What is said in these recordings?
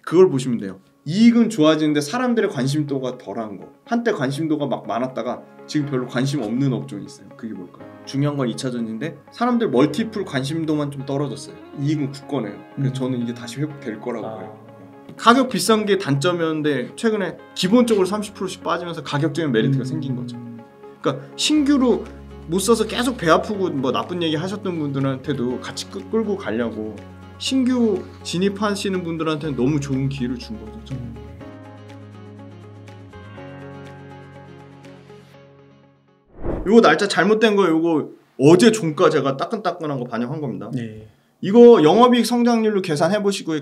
그걸 보시면 돼요. 이익은 좋아지는데 사람들의 관심도가 덜한 거. 한때 관심도가 막 많았다가 지금 별로 관심 없는 업종이 있어요. 그게 뭘까요? 중요한 건 2차전지인데 사람들 멀티플 관심도만 좀 떨어졌어요. 이익은 굳건해요. 그래서 저는 이게 다시 회복될 거라고 봐요. 가격 비싼 게 단점이었는데 최근에 기본적으로 30%씩 빠지면서 가격적인 메리트가 생긴 거죠. 그러니까 신규로 못 써서 계속 배 아프고 뭐 나쁜 얘기 하셨던 분들한테도 같이 끌고 가려고 신규 진입하시는 분들한테는 너무 좋은 기회를 준 거죠. 이거 날짜 잘못된 거 이거 어제 종가 제가 따끈따끈한 거 반영한 겁니다. 네. 이거 영업이익 성장률로 계산해 보시고요.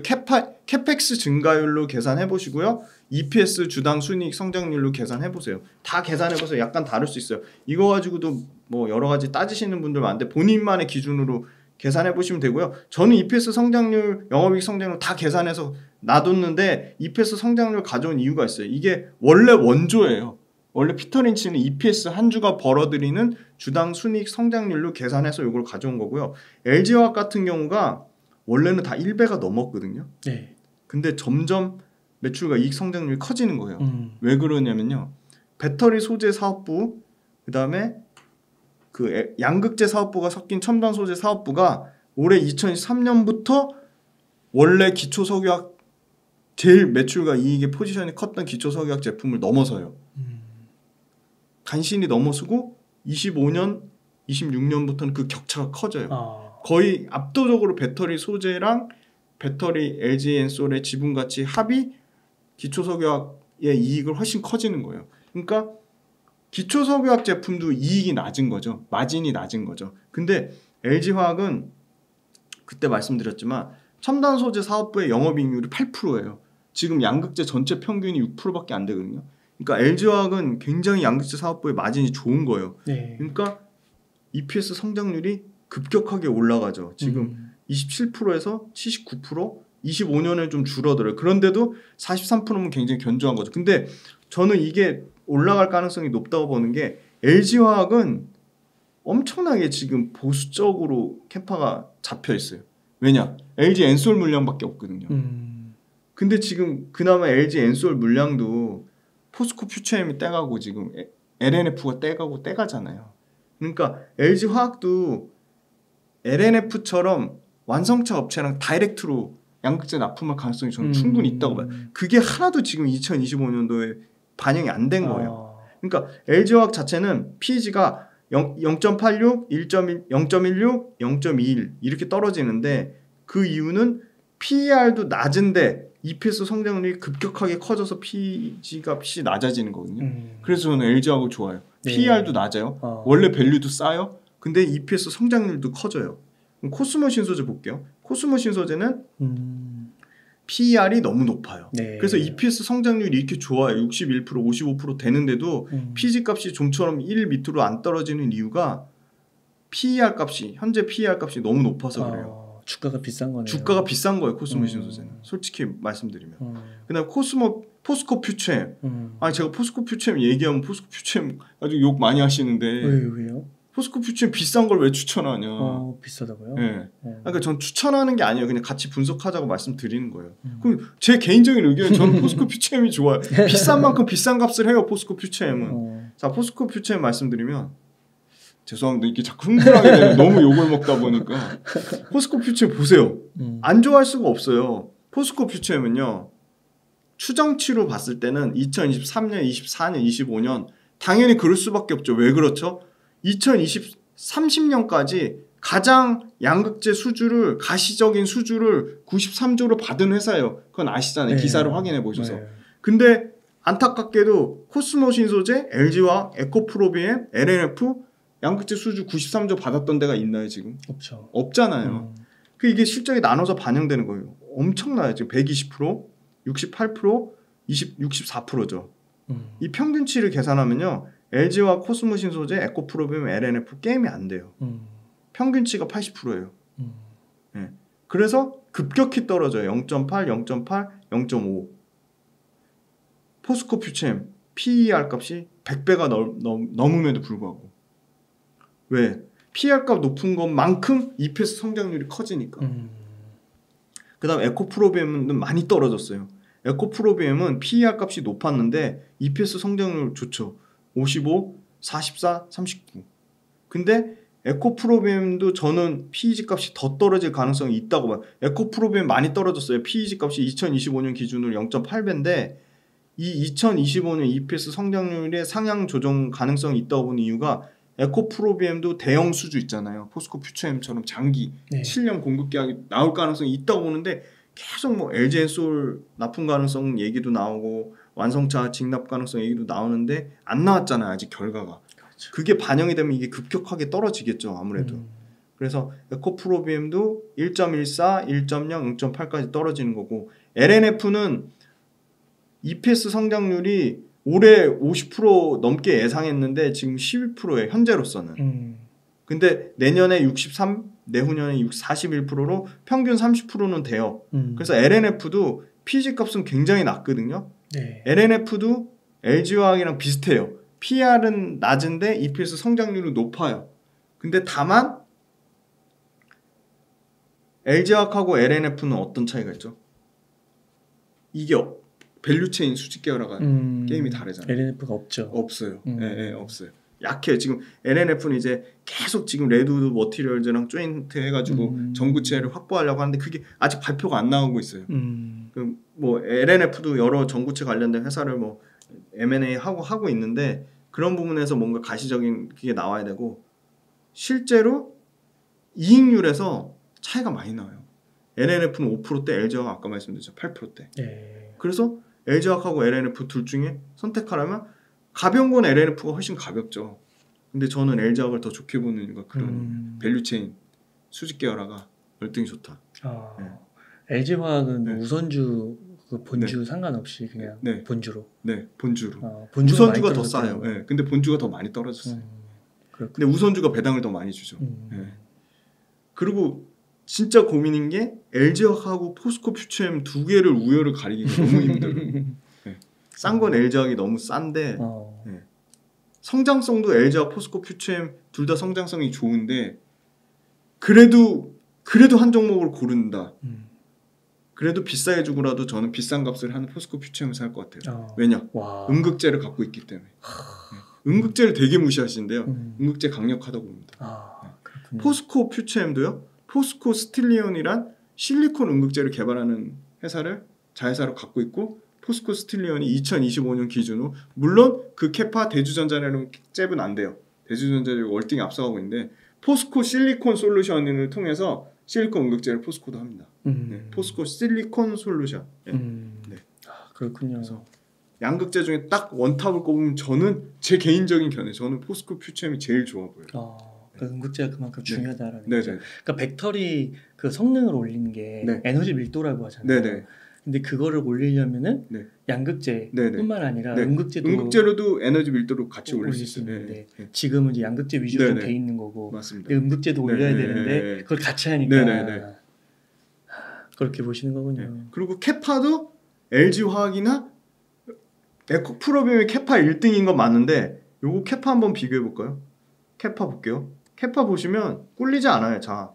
캐펙스 증가율로 계산해 보시고요. EPS 주당 순이익 성장률로 계산해 보세요. 다 계산해 보세요. 약간 다를 수 있어요. 이거 가지고도 뭐 여러 가지 따지시는 분들 많은데 본인만의 기준으로 계산해 보시면 되고요. 저는 EPS 성장률, 영업이익 성장률 다 계산해서 놔뒀는데 EPS 성장률 가져온 이유가 있어요. 이게 원래 원조예요. 원래 피터 린치는 EPS 한 주가 벌어들이는 주당 순이익 성장률로 계산해서 이걸 가져온 거고요. LG화학 같은 경우가 원래는 다 1배가 넘었거든요. 네. 근데 점점 매출과 이익 성장률이 커지는 거예요. 왜 그러냐면요. 배터리 소재 사업부, 그 다음에 그 양극재 사업부가 섞인 첨단 소재 사업부가 올해 2023년부터 원래 기초석유화학 제일 매출과 이익의 포지션이 컸던 기초석유화학 제품을 넘어서요. 간신히 넘어서고 25년, 26년부터는 그 격차가 커져요. 거의 압도적으로 배터리 소재랑 배터리 LG엔솔의 지분가치 합이 기초석유화학의 이익을 훨씬 커지는 거예요. 그러니까 기초석유화학 제품도 이익이 낮은 거죠. 마진이 낮은 거죠. 근데 LG화학은 그때 말씀드렸지만 첨단 소재 사업부의 영업이익률이 8%예요. 지금 양극재 전체 평균이 6%밖에 안 되거든요. 그러니까 LG화학은 굉장히 양극재 사업부의 마진이 좋은 거예요. 네. 그러니까 EPS 성장률이 급격하게 올라가죠. 지금 27%에서 79%, 25년에 좀 줄어들어요. 그런데도 43%면 굉장히 견조한 거죠. 근데 저는 이게 올라갈 가능성이 높다고 보는 게 LG화학은 엄청나게 지금 보수적으로 캐파가 잡혀 있어요. 왜냐? LG 엔솔 물량밖에 없거든요. 근데 지금 그나마 LG 엔솔 물량도 포스코 퓨처엠이 떼가고 지금 LNF가 떼가잖아요. 그러니까 LG 화학도 LNF처럼 완성차 업체랑 다이렉트로 양극재 납품할 가능성이 저는 충분히 있다고 봐요. 그게 하나도 지금 2025년도에 반영이 안 된 거예요. 그러니까 LG 화학 자체는 PEG가 0.86, 1.1, 0.16, 0.21 이렇게 떨어지는데 그 이유는 PER도 낮은데 EPS 성장률이 급격하게 커져서 PEG 값이 낮아지는 거거든요. 그래서 저는 LG하고 좋아요. 네. PER도 낮아요. 원래 밸류도 싸요. 근데 EPS 성장률도 커져요. 그럼 코스모 신소재 볼게요. 코스모 신소재는 PER이 너무 높아요. 네. 그래서 EPS 성장률이 이렇게 좋아요. 61%, 55% 되는데도 PEG 값이 좀처럼 1 밑으로 안 떨어지는 이유가 PER 값이 현재 PER 값이 너무 높아서 그래요. 주가가 비싼 거네요. 주가가 비싼 거예요. 코스모 신소재는. 솔직히 말씀드리면. 그다음에 포스코 퓨처엠. 아니 제가 포스코 퓨처엠 얘기하면 포스코 퓨처엠 아주 욕 많이 하시는데. 왜요? 포스코 퓨처엠 비싼 걸 왜 추천하냐. 비싸다고요? 네. 그러니까 전 추천하는 게 아니에요. 그냥 같이 분석하자고 말씀드리는 거예요. 그럼 제 개인적인 의견은 저는 포스코 퓨처엠이 좋아요. 비싼 만큼 비싼 값을 해요. 포스코 퓨처엠은. 자, 포스코 퓨처엠 말씀드리면 죄송합니다. 이게 자꾸 흥분하게 되면 너무 욕을 먹다 보니까 포스코 퓨처엠 보세요. 안 좋아할 수가 없어요. 포스코 퓨처엠은요. 추정치로 봤을 때는 2023년, 24년, 25년 당연히 그럴 수밖에 없죠. 왜 그렇죠? 30년까지 가장 양극재 수주를 가시적인 수주를 93조로 받은 회사예요. 그건 아시잖아요. 네. 기사를 확인해 보셔서. 네. 근데 안타깝게도 코스모 신소재, LG화학, 에코프로비엠, LNF 양극재 수주 93조 받았던 데가 있나요 지금? 없죠. 없잖아요. 그 이게 실적이 나눠서 반영되는 거예요. 엄청나요. 지금 120%, 68%, 64%죠. 이 평균치를 계산하면요. LG와 코스모 신소재, 에코프로비엠, LNF 게임이 안 돼요. 평균치가 80%예요. 네. 그래서 급격히 떨어져요. 0.8, 0.8, 0.5. 포스코 퓨처엠 PER 값이 100배가 넘음에도 불구하고. 왜? PER 값 높은 것만큼 EPS 성장률이 커지니까. 그다음 에코프로비엠은 많이 떨어졌어요. 에코프로비엠은 PER 값이 높았는데 EPS 성장률 좋죠. 55, 44, 39. 근데 에코프로비엠도 저는 PEG 값이 더 떨어질 가능성이 있다고 봐요. 에코프로비엠 많이 떨어졌어요. PEG 값이 2025년 기준으로 0.8배인데 이 2025년 EPS 성장률의 상향 조정 가능성이 있다고 보는 이유가 에코프로비엠도 대형 수주 있잖아요. 포스코 퓨처엠처럼 장기 7년 공급 계약이 나올 가능성이 있다고 보는데 계속 뭐 LG엔솔 납품 가능성 얘기도 나오고 완성차 직납 가능성 얘기도 나오는데 안 나왔잖아요. 아직 결과가. 그렇죠. 그게 반영이 되면 이게 급격하게 떨어지겠죠. 아무래도. 그래서 에코프로비엠도 1.14, 1.0, 0.8까지 떨어지는 거고 LNF는 EPS 성장률이 올해 50% 넘게 예상했는데 지금 12%에 현재로서는. 근데 내년에 63, 내후년에 41%로 평균 30%는 돼요. 그래서 LNF도 PG 값은 굉장히 낮거든요. 네. LNF도 LG화학이랑 비슷해요. PR은 낮은데 EPS 성장률은 높아요. 근데 다만 LG화학하고 LNF는 어떤 차이가 있죠? 이게 밸류체인 수직 계열화가 게임이 다르잖아요. LNF가 없죠. 없어요. 네, 없어요. 약해요. 지금 LNF는 이제 계속 지금 레드우드 머티리얼즈랑 조인트 해가지고 전구체를 확보하려고 하는데 그게 아직 발표가 안 나오고 있어요. 뭐 LNF도 여러 전구체 관련된 회사를 뭐 M&A 하고 있는데 그런 부분에서 뭔가 가시적인 그게 나와야 되고 실제로 이익률에서 차이가 많이 나요. LNF는 5%대, LG화학 아까 말씀드렸죠 8%대. 그래서 LG화학하고 LNF 둘 중에 선택하라면 가벼운 건 LNF가 훨씬 가볍죠. 근데 저는 LG화학을 더 좋게 보는 이유가 그런 밸류체인 수직 계열화가 월등히 좋다. LG화학은 우선주 그 본주 상관없이 그냥 본주로. 네, 본주로. 우선주가 더 싸요. 근데 본주가 더 많이 떨어졌어요. 근데 우선주가 배당을 더 많이 주죠. 그리고 진짜 고민인 게 LG화학하고 포스코 퓨처엠 두 개를 우열을 가리기가 너무 힘들어요. 싼 건 LG화학이 너무 싼데 성장성도 LG화학, 포스코 퓨처엠 둘 다 성장성이 좋은데 그래도 한 종목을 고른다. 그래도 비싸게 주고라도 저는 비싼 값을 하는 포스코 퓨처엠을 살 것 같아요. 왜냐? 음극재를 갖고 있기 때문에. 음극재를 되게 무시하시는데요. 음극재 강력하다고 봅니다. 포스코 퓨처엠도요. 포스코 스틸리온이란 실리콘 음극재를 개발하는 회사를 자회사로 갖고 있고 포스코 스틸리온이 2025년 기준으로 물론 그 캐파 대주전자라는 잽은 안 돼요. 대주전자를 월등히 앞서가고 있는데 포스코 실리콘 솔루션을 통해서 실리콘 음극재를 포스코도 합니다. 포스코 실리콘 솔루션. 그렇군요. 그래서 양극재 중에 딱 원탑을 꼽으면 저는 제 개인적인 견해 저는 포스코 퓨처엠이 제일 좋아 보여요. 그 음극재가 그만큼 중요하다라는 거죠. 그러니까 벡터리 그 성능을 올리는 게 에너지 밀도라고 하잖아요. 근데 그거를 올리려면은 양극재뿐만 아니라 음극재로도 에너지 밀도를 같이 올릴 수 있는데 지금은 이제 양극재 위주로 좀 돼 있는 거고 음극재도 올려야 되는데 그걸 같이 하니까 그렇게 보시는 거군요. 그리고 캐파도 LG화학이나 에코프로비엠의 캐파 1등인 건 맞는데 요거 캐파 한번 비교해 볼까요? 캐파 볼게요. 캐파 보시면 꿀리지 않아요. 자,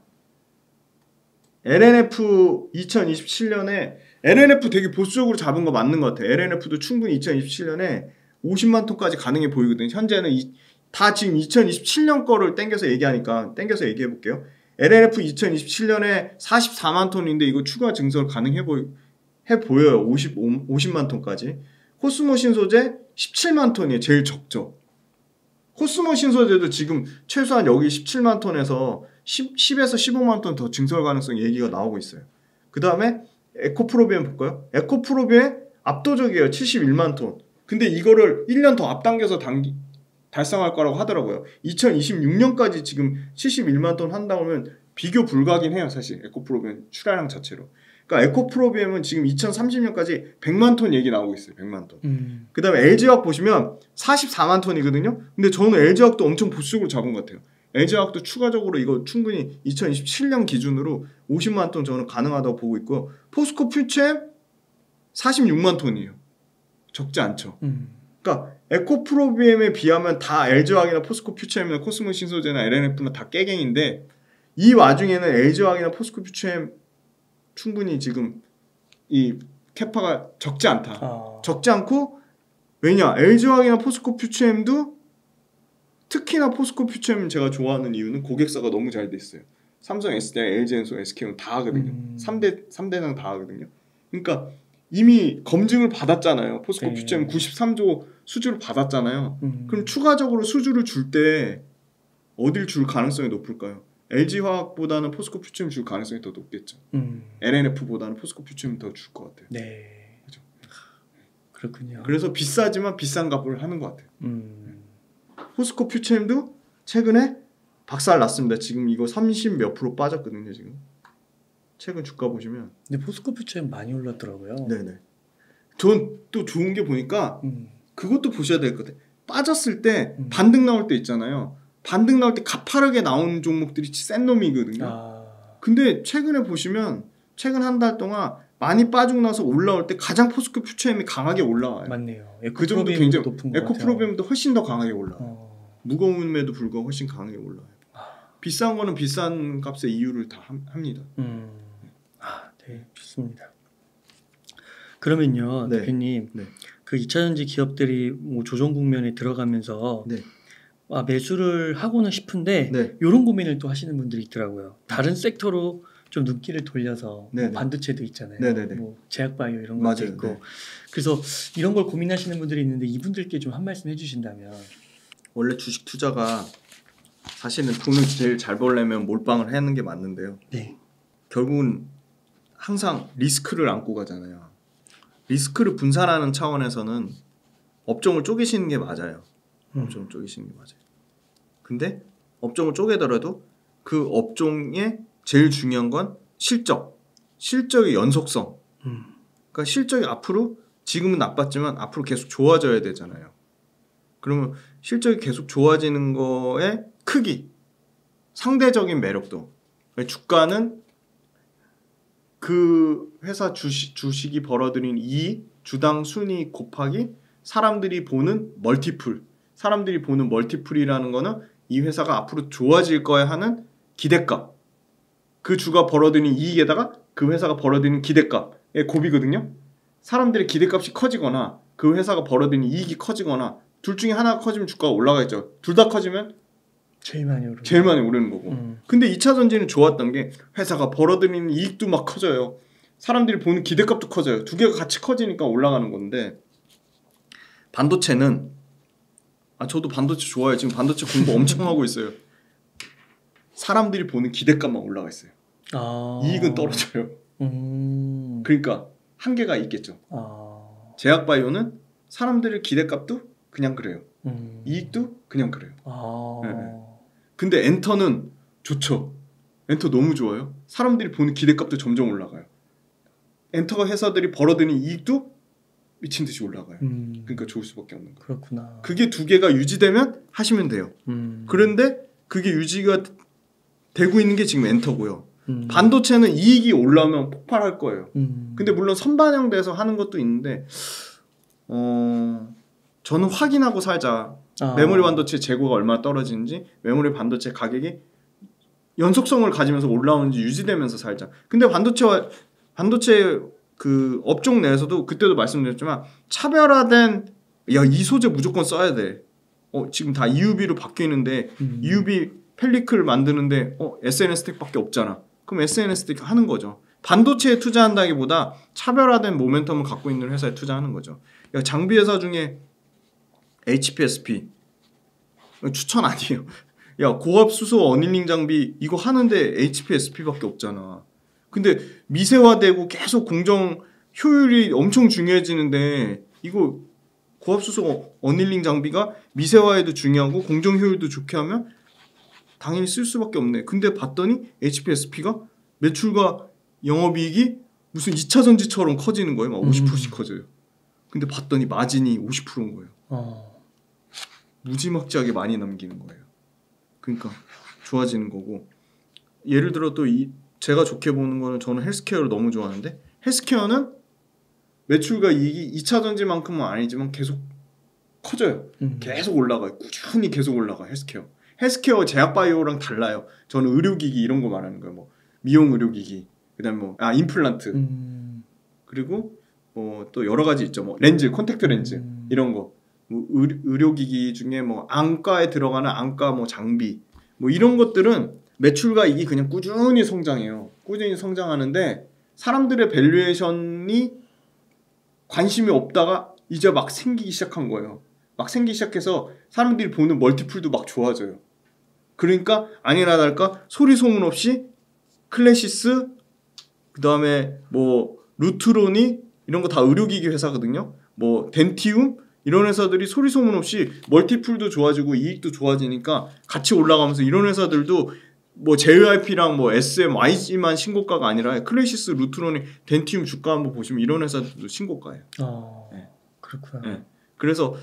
LNF 2027년에 LNF 되게 보수적으로 잡은 거 맞는 것 같아요. LNF도 충분히 2027년에 50만 톤까지 가능해 보이거든요. 현재는 다 지금 2027년 거를 땡겨서 얘기하니까 땡겨서 얘기해 볼게요. LNF 2027년에 44만 톤인데 이거 추가 증설 가능해 보여요. 50만 톤까지. 코스모 신소재 17만 톤이에요. 제일 적죠. 코스모 신소재도 지금 최소한 여기 17만 톤에서 10에서 15만 톤 더 증설 가능성 얘기가 나오고 있어요. 그 다음에 에코프로비엠 볼까요? 에코프로비엠 압도적이에요. 71만 톤. 근데 이거를 1년 더 앞당겨서 달성할 거라고 하더라고요. 2026년까지 지금 71만 톤 한다고 하면 비교 불가하긴 해요. 사실 에코프로비엠 출하량 자체로. 그러니까 에코프로비엠은 지금 2030년까지 100만 톤 얘기 나오고 있어요. 100만 톤. 그 다음에 LG화학 보시면 44만 톤이거든요. 근데 저는 LG화학도 엄청 보수적으로 잡은 것 같아요. LG화학도 추가적으로 이거 충분히 2027년 기준으로 50만 톤 저는 가능하다고 보고 있고요. 포스코 퓨처엠 46만 톤이에요. 적지 않죠. 그러니까 에코프로비엠에 비하면 다 LG화학이나 포스코 퓨처엠이나 코스모 신소재나 LNF나 다 깨갱인데 이 와중에는 LG화학이나 포스코 퓨처엠 충분히 지금 이 캐파가 적지 않다. 적지 않고 왜냐 LG화학이나 포스코 퓨처엠도 특히나 포스코 퓨처엠 제가 좋아하는 이유는 고객사가 너무 잘 돼 있어요. 삼성, SDI, LG엔솔, SK는 다 하거든요. 3대장 다 하거든요. 그러니까 이미 검증을 받았잖아요. 포스코 퓨처엠 93조 수주를 받았잖아요. 그럼 추가적으로 수주를 줄 때 어딜 줄 가능성이 높을까요? LG화학보다는 포스코 퓨처엠 줄 가능성이 더 높겠죠. LNF보다는 포스코 퓨처엠 더 줄 것 같아요. 네. 그렇죠? 그렇군요. 그래서 비싸지만 비싼 값을 하는 것 같아요. 포스코 퓨처엠도 최근에 박살 났습니다. 지금 이거 30 몇 프로 빠졌거든요. 지금 최근 주가 보시면. 근데 포스코 퓨처엠 많이 올랐더라고요. 네네. 전 또 좋은 게 보니까 그것도 보셔야 될 것 같아요. 빠졌을 때 반등 나올 때 있잖아요. 반등 나올 때 가파르게 나오는 종목들이 센 놈이거든요. 근데 최근에 보시면 최근 한 달 동안 많이 빠지고 나서 올라올 때 가장 포스코 퓨처엠이 강하게 올라와요. 맞네요. 그 정도 굉장히 에코프로비움도 훨씬 더 강하게 올라와요. 무거움에도 불구하고 훨씬 강하게 올라와요. 비싼 거는 비싼 값의 이유를 다 합니다. 네, 좋습니다. 그러면요, 네. 대표님, 네. 그 2차전지 기업들이 뭐 조정 국면에 들어가면서 네. 매수를 하고는 싶은데 네. 이런 고민을 또 하시는 분들이 있더라고요. 다른 섹터로 좀 눈길을 돌려서 뭐 반도체도 있잖아요. 뭐 제약바이오 이런 것도 있고. 네. 그래서 이런 걸 고민하시는 분들이 있는데 이분들께 좀 한 말씀 해주신다면. 원래 주식 투자가 사실은 돈을 제일 잘 벌려면 몰빵을 하는 게 맞는데요. 네. 결국은 항상 리스크를 안고 가잖아요. 리스크를 분산하는 차원에서는 업종을 쪼개시는 게 맞아요. 업종을 쪼개시는 게 맞아요. 근데 업종을 쪼개더라도 그 업종의 제일 중요한 건 실적의 연속성. 그러니까 실적이 앞으로 지금은 나빴지만 앞으로 계속 좋아져야 되잖아요. 그러면 실적이 계속 좋아지는 거의 크기, 상대적인 매력도. 주가는 그 회사 주식이 벌어들인 이익, 주당 순이익 곱하기 사람들이 보는 멀티플. 사람들이 보는 멀티플이라는 거는 이 회사가 앞으로 좋아질 거야 하는 기대값. 그 주가 벌어들인 이익에다가 그 회사가 벌어들인 기대값의 곱이거든요. 사람들의 기대값이 커지거나 그 회사가 벌어들인 이익이 커지거나 둘 중에 하나가 커지면 주가가 올라가겠죠. 둘 다 커지면 제일 많이 오르는 거고. 근데 2차전지는 좋았던 게 회사가 벌어들이는 이익도 막 커져요. 사람들이 보는 기대값도 커져요. 두 개가 같이 커지니까 올라가는 건데 반도체는 저도 반도체 좋아해요. 지금 반도체 공부 엄청 하고 있어요. 사람들이 보는 기대값만 올라가 있어요. 이익은 떨어져요. 그러니까 한계가 있겠죠. 제약바이오는 사람들의 기대값도 그냥 그래요. 이익도 그냥 그래요. 네. 근데 엔터는 좋죠. 엔터 너무 좋아요. 사람들이 보는 기대값도 점점 올라가요. 엔터 회사들이 벌어들이는 이익도 미친 듯이 올라가요. 그러니까 좋을 수밖에 없는 거예요. 그렇구나. 그게 두 개가 유지되면 하시면 돼요. 그런데 그게 유지가 되고 있는 게 지금 엔터고요. 반도체는 이익이 올라오면 폭발할 거예요. 근데 물론 선반영돼서 하는 것도 있는데 저는 확인하고 살자. 메모리 반도체 재고가 얼마나 떨어지는지, 메모리 반도체 가격이 연속성을 가지면서 올라오는지 유지되면서 살자. 근데 반도체 그 업종 내에서도 그때도 말씀드렸지만 차별화된 이 소재 무조건 써야 돼. 지금 다 EUV로 바뀌는데 EUV 펠리클 만드는데 SNS 택밖에 없잖아. 그럼 SNS 택 하는 거죠. 반도체에 투자한다기보다 차별화된 모멘텀을 갖고 있는 회사에 투자하는 거죠. 장비 회사 중에 HPSP 추천 아니에요. 고압 수소 어닐링 장비 이거 하는데 HPSP밖에 없잖아. 근데 미세화되고 계속 공정 효율이 엄청 중요해지는데 이거 고압 수소 어닐링 장비가 미세화에도 중요하고 공정 효율도 좋게 하면 당연히 쓸 수밖에 없네. 근데 봤더니 HPSP가 매출과 영업이익이 무슨 2차전지처럼 커지는 거예요. 막 50%씩 커져요. 근데 봤더니 마진이 50%인 거예요. 무지막지하게 많이 남기는 거예요. 그러니까 좋아지는 거고. 예를 들어 또 제가 좋게 보는 거는 저는 헬스케어를 너무 좋아하는데 헬스케어는 매출과 이익이 2차전지만큼은 아니지만 계속 커져요. 계속 올라가요. 꾸준히 계속 올라가요. 헬스케어 제약바이오랑 달라요. 저는 의료기기 이런 거 말하는 거예요. 뭐 미용 의료기기. 그다음에 뭐 임플란트, 그리고 또 여러 가지 있죠. 뭐 렌즈, 콘택트 렌즈 이런 거, 뭐 의료기기 중에 뭐 안과에 들어가는 안과 뭐 장비, 뭐 이런 것들은 매출과 이익이 그냥 꾸준히 성장해요. 꾸준히 성장하는데 사람들의 밸류에이션이 관심이 없다가 이제 막 생기기 시작한 거예요. 막 생기기 시작해서 사람들이 보는 멀티플도 막 좋아져요. 그러니까 아니나 다를까 소리 소문 없이 클래시스, 그 다음에 뭐 루트로니 이런 거 다 의료기기 회사거든요. 뭐 덴티움 이런 회사들이 소리 소문 없이 멀티플도 좋아지고 이익도 좋아지니까 같이 올라가면서 이런 회사들도 뭐 JYP랑 뭐 SMIG만 신고가가 아니라 클래시스, 루트로니, 덴티움 주가 한번 보시면 이런 회사들도 신고가예요. 네. 그렇구나. 네. 그래서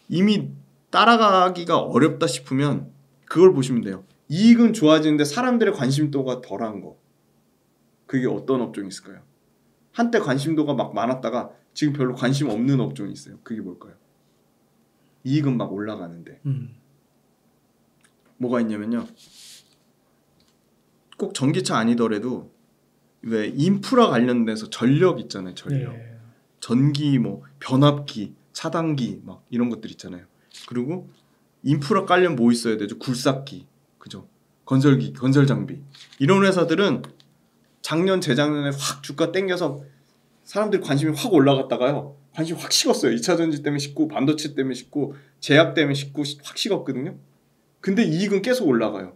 이미 따라가기가 어렵다 싶으면 그걸 보시면 돼요. 이익은 좋아지는데 사람들의 관심도가 덜한 거. 그게 어떤 업종이 있을까요? 한때 관심도가 막 많았다가 지금 별로 관심 없는 업종이 있어요. 그게 뭘까요? 이익은 막 올라가는데. 뭐가 있냐면요. 꼭 전기차 아니더라도 왜 인프라 관련돼서 전력 있잖아요. 전력. 네. 전기, 뭐 변압기, 차단기 막 이런 것들 있잖아요. 그리고 인프라 관련 뭐 있어야 되죠? 굴삭기, 그죠? 건설기, 건설 장비. 이런 회사들은 작년, 재작년에 확 주가 땡겨서 사람들 관심이 확 올라갔다가요. 관심이 확 식었어요. 2차 전지 때문에 식고, 반도체 때문에 식고, 제약 때문에 식고 확 식었거든요. 근데 이익은 계속 올라가요.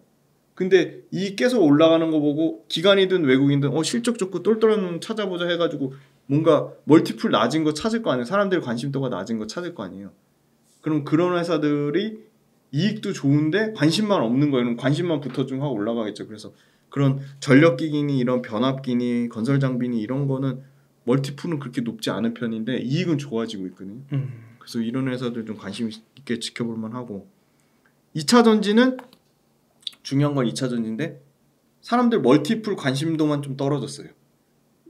근데 이익 계속 올라가는 거 보고 기관이든 외국인든 실적 좋고 똘똘한 놈 찾아보자 해가지고 뭔가 멀티플 낮은 거 찾을 거 아니에요. 사람들 관심도가 낮은 거 찾을 거 아니에요. 그럼 그런 회사들이 이익도 좋은데 관심만 없는 거예요. 관심만 붙어주면 확 올라가겠죠. 그래서 그런 전력기기니 이런 변압기니 건설 장비니 이런 거는 멀티플은 그렇게 높지 않은 편인데 이익은 좋아지고 있거든요. 그래서 이런 회사들 좀 관심 있게 지켜볼 만하고 2차 전지는 중요한 건 2차 전지인데 사람들 멀티플 관심도만 좀 떨어졌어요.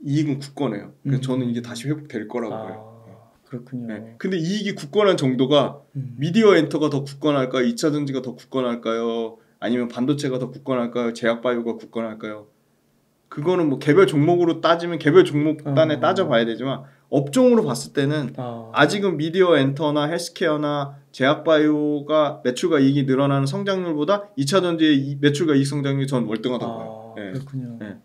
이익은 굳건해요. 그래서 저는 이게 다시 회복될 거라고 봐요. 그렇군요. 네. 근데 이익이 굳건한 정도가 미디어 엔터가 더 굳건할까요? 2차 전지가 더 굳건할까요? 아니면 반도체가 더 굳건할까요? 제약바이오가 굳건할까요? 그거는 뭐 개별 종목으로 따지면 개별 종목단에 따져봐야 되지만 업종으로 봤을 때는 아직은 미디어 엔터나 헬스케어나 제약바이오가 매출과 이익이 늘어나는 성장률보다 2차 전지의 매출과 이익 성장률이 전 월등하다고 봐요. 네. 그렇군요. 네.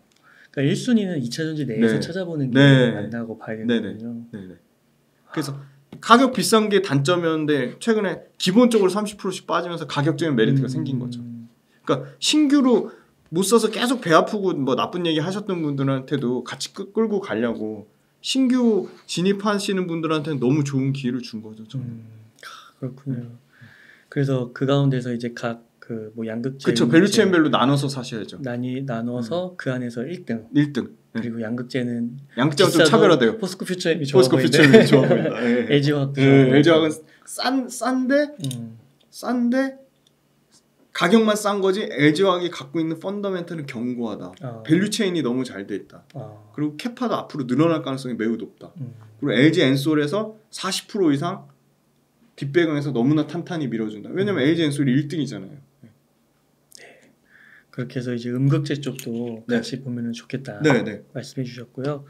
그러니까 1순위는 2차 전지 내에서 네. 찾아보는 게 네. 맞다고 봐야 되는군요. 네. 그래서 가격 비싼 게 단점이었는데 최근에 기본적으로 30%씩 빠지면서 가격적인 메리트가 생긴 거죠. 그러니까 신규로 못 써서 계속 배 아프고 뭐 나쁜 얘기 하셨던 분들한테도 같이 끌고 가려고 신규 진입하시는 분들한테는 너무 좋은 기회를 준 거죠. 그렇군요. 그래서 그 가운데서 이제 각 그 뭐 양극재 그렇죠. 밸류체인별로 나눠서 사셔야죠. 나눠서 그 안에서 1등. 그리고 양극재는 좀 차별화돼요. 포스코 퓨처엠이 좋아 보이는데. 네. LG화학도 LG화학은 싼데 가격만 싼 거지 LG화학이 갖고 있는 펀더멘털은 견고하다. 밸류체인이 너무 잘 돼 있다. 그리고 캐파도 앞으로 늘어날 가능성이 매우 높다. 그리고 LG 엔솔에서 40% 이상 뒷배경에서 너무나 탄탄히 밀어준다. 왜냐면 LG 엔솔이 1등이잖아요. 네. 그렇게 해서 이제 음극재 쪽도 같이 보면은 좋겠다. 말씀해 주셨고요.